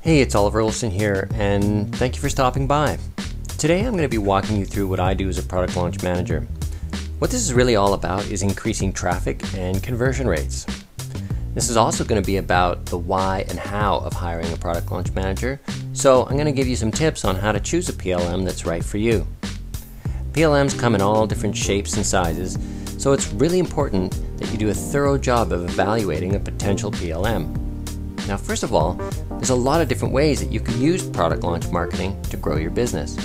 Hey, it's Oliver Olson here, and thank you for stopping by. Today I'm going to be walking you through what I do as a product launch manager. What this is really all about is increasing traffic and conversion rates. This is also going to be about the why and how of hiring a product launch manager, so I'm going to give you some tips on how to choose a PLM that's right for you. PLMs come in all different shapes and sizes, so it's really important that you do a thorough job of evaluating a potential PLM. Now, first of all, there's a lot of different ways that you can use product launch marketing to grow your business.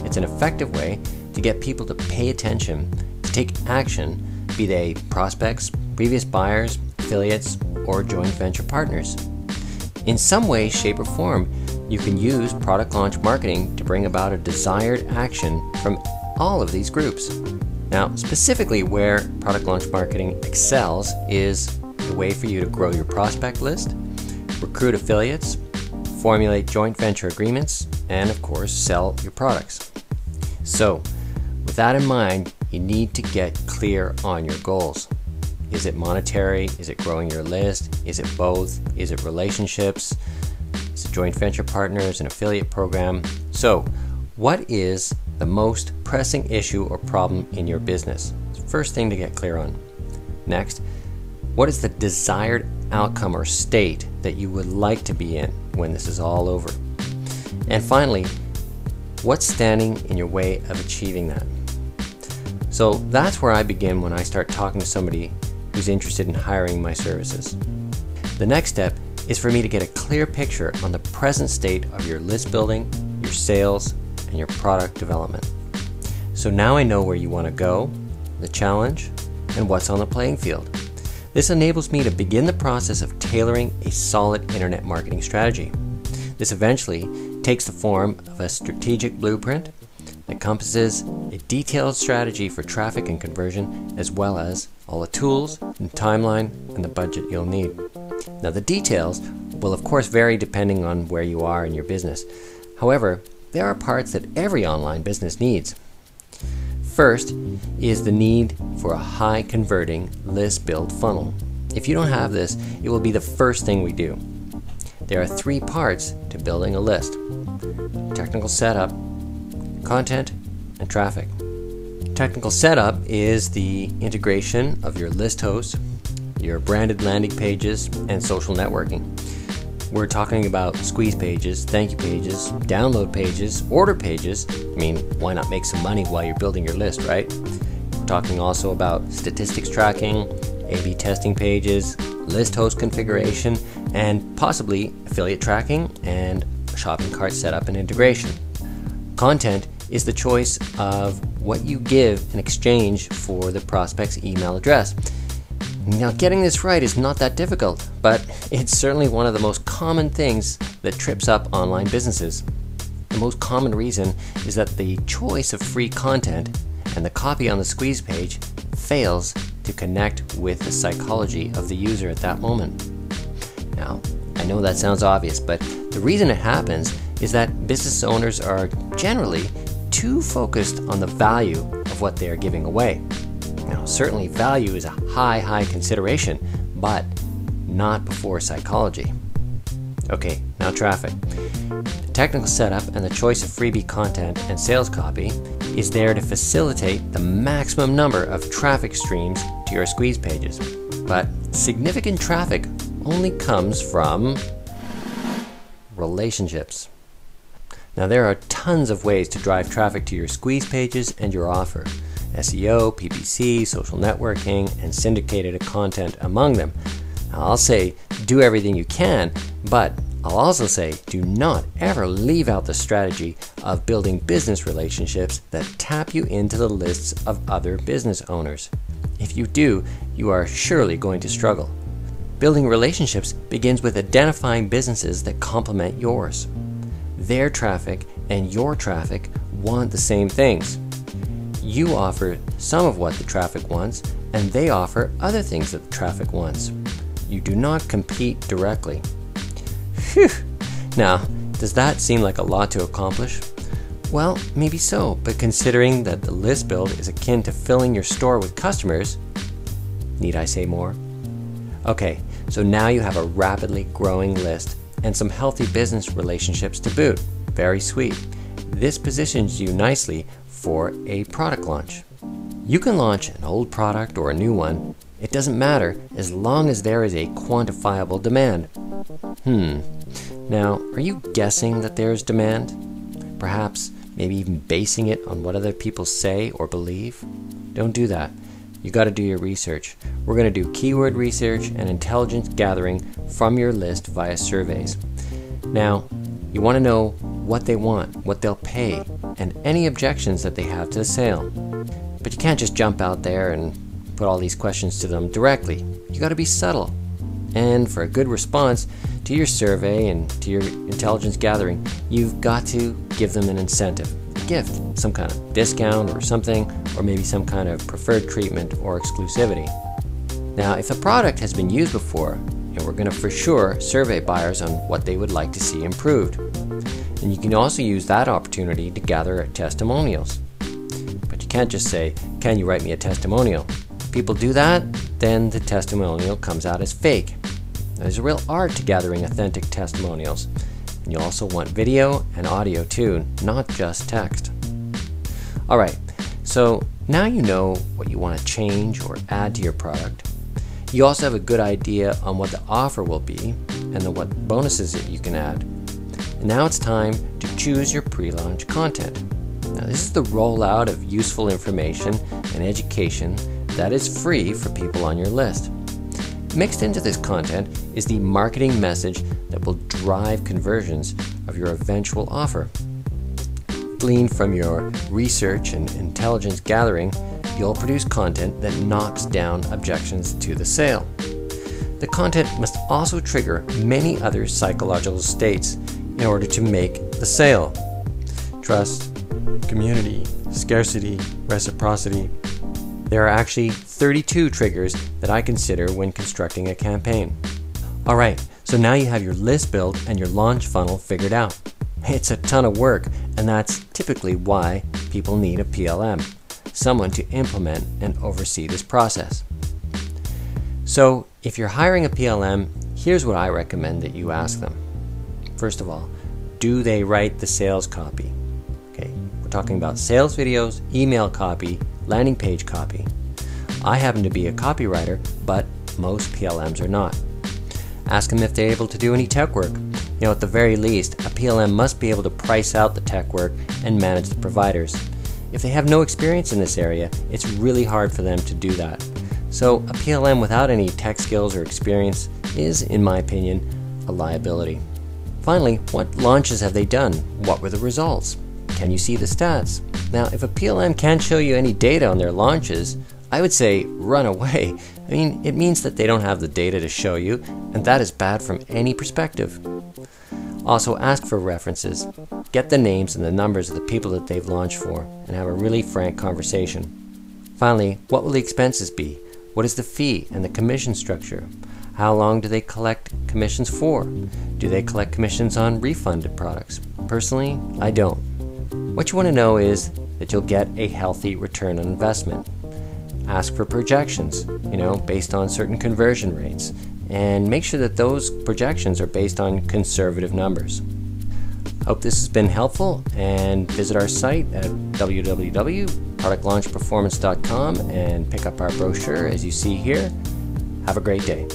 It's an effective way to get people to pay attention, to take action, be they prospects, previous buyers, affiliates, or joint venture partners. In some way, shape, or form, you can use product launch marketing to bring about a desired action from all of these groups. Now, specifically where product launch marketing excels is the way for you to grow your prospect list, recruit affiliates, formulate joint venture agreements, and of course, sell your products. So, with that in mind, you need to get clear on your goals. Is it monetary? Is it growing your list? Is it both? Is it relationships? Is it joint venture partners, an affiliate program? So, what is the most pressing issue or problem in your business? It's the first thing to get clear on. Next, what is the desired outcome or state that you would like to be in when this is all over? And finally, what's standing in your way of achieving that? So that's where I begin when I start talking to somebody who's interested in hiring my services. The next step is for me to get a clear picture on the present state of your list building, your sales, and your product development. So now I know where you want to go, the challenge, and what's on the playing field. This enables me to begin the process of tailoring a solid internet marketing strategy. This eventually takes the form of a strategic blueprint that encompasses a detailed strategy for traffic and conversion, as well as all the tools and timeline and the budget you'll need. Now, the details will of course vary depending on where you are in your business. However, there are parts that every online business needs. First is the need for a high converting list build funnel. If you don't have this, it will be the first thing we do. There are three parts to building a list: technical setup, content, and traffic. Technical setup is the integration of your list hosts, your branded landing pages, and social networking. We're talking about squeeze pages, thank you pages, download pages, order pages. I mean, why not make some money while you're building your list, right? We're talking also about statistics tracking, A/B testing pages, list host configuration, and possibly affiliate tracking and shopping cart setup and integration. Content is the choice of what you give in exchange for the prospect's email address. Now, getting this right is not that difficult, but it's certainly one of the most common things that trips up online businesses. The most common reason is that the choice of free content and the copy on the squeeze page fails to connect with the psychology of the user at that moment. Now, I know that sounds obvious, but the reason it happens is that business owners are generally too focused on the value of what they are giving away. Now, certainly value is a high consideration, but not before psychology. Okay, now traffic. The technical setup and the choice of freebie content and sales copy is there to facilitate the maximum number of traffic streams to your squeeze pages. But significant traffic only comes from relationships. Now, there are tons of ways to drive traffic to your squeeze pages and your offer. SEO, PPC, social networking, and syndicated content among them. I'll say do everything you can, but I'll also say do not ever leave out the strategy of building business relationships that tap you into the lists of other business owners. If you do, you are surely going to struggle. Building relationships begins with identifying businesses that complement yours. Their traffic and your traffic want the same things. You offer some of what the traffic wants, and they offer other things that the traffic wants. You do not compete directly. Phew! Now, does that seem like a lot to accomplish? Well, maybe so, but considering that the list build is akin to filling your store with customers, need I say more? Okay, so now you have a rapidly growing list and some healthy business relationships to boot. Very sweet. This positions you nicely for a product launch. You can launch an old product or a new one. It doesn't matter as long as there is a quantifiable demand. Now, are you guessing that there's demand? Perhaps maybe even basing it on what other people say or believe? Don't do that. You got to do your research. We're going to do keyword research and intelligence gathering from your list via surveys. Now, you want to know what they want, what they'll pay, and any objections that they have to the sale. But you can't just jump out there and put all these questions to them directly. You got to be subtle. And for a good response to your survey and to your intelligence gathering, you've got to give them an incentive, a gift, some kind of discount or something, or maybe some kind of preferred treatment or exclusivity. Now, if a product has been used before, and we're going to for sure survey buyers on what they would like to see improved. And you can also use that opportunity to gather testimonials. But you can't just say, "Can you write me a testimonial?" If people do that, then the testimonial comes out as fake. Now, there's a real art to gathering authentic testimonials. And you also want video and audio too, not just text. Alright, so now you know what you want to change or add to your product. You also have a good idea on what the offer will be and what bonuses that you can add. And now it's time to choose your pre-launch content. Now this is the rollout of useful information and education that is free for people on your list. Mixed into this content is the marketing message that will drive conversions of your eventual offer. Gleaned from your research and intelligence gathering, you'll produce content that knocks down objections to the sale. The content must also trigger many other psychological states in order to make the sale. Trust, community, scarcity, reciprocity. There are actually 32 triggers that I consider when constructing a campaign. Alright, so now you have your list built and your launch funnel figured out. It's a ton of work, and that's typically why people need a PLM. Someone to implement and oversee this process. So if you're hiring a PLM, here's what I recommend that you ask them. First of all, do they write the sales copy? Okay, we're talking about sales videos, email copy, landing page copy. I happen to be a copywriter, but most PLMs are not. Ask them if they're able to do any tech work. You know, at the very least, a PLM must be able to price out the tech work and manage the providers. If they have no experience in this area, it's really hard for them to do that. So a PLM without any tech skills or experience is, in my opinion, a liability. Finally, what launches have they done? What were the results? Can you see the stats? Now, if a PLM can't show you any data on their launches, I would say run away. I mean, it means that they don't have the data to show you, and that is bad from any perspective. Also, ask for references. Get the names and the numbers of the people that they've launched for, and have a really frank conversation. Finally, what will the expenses be? What is the fee and the commission structure? How long do they collect commissions for? Do they collect commissions on refunded products? Personally, I don't. What you want to know is that you'll get a healthy return on investment. Ask for projections, based on certain conversion rates, and make sure that those projections are based on conservative numbers. Hope this has been helpful, and visit our site at www.productlaunchperformance.com and pick up our brochure as you see here. Have a great day.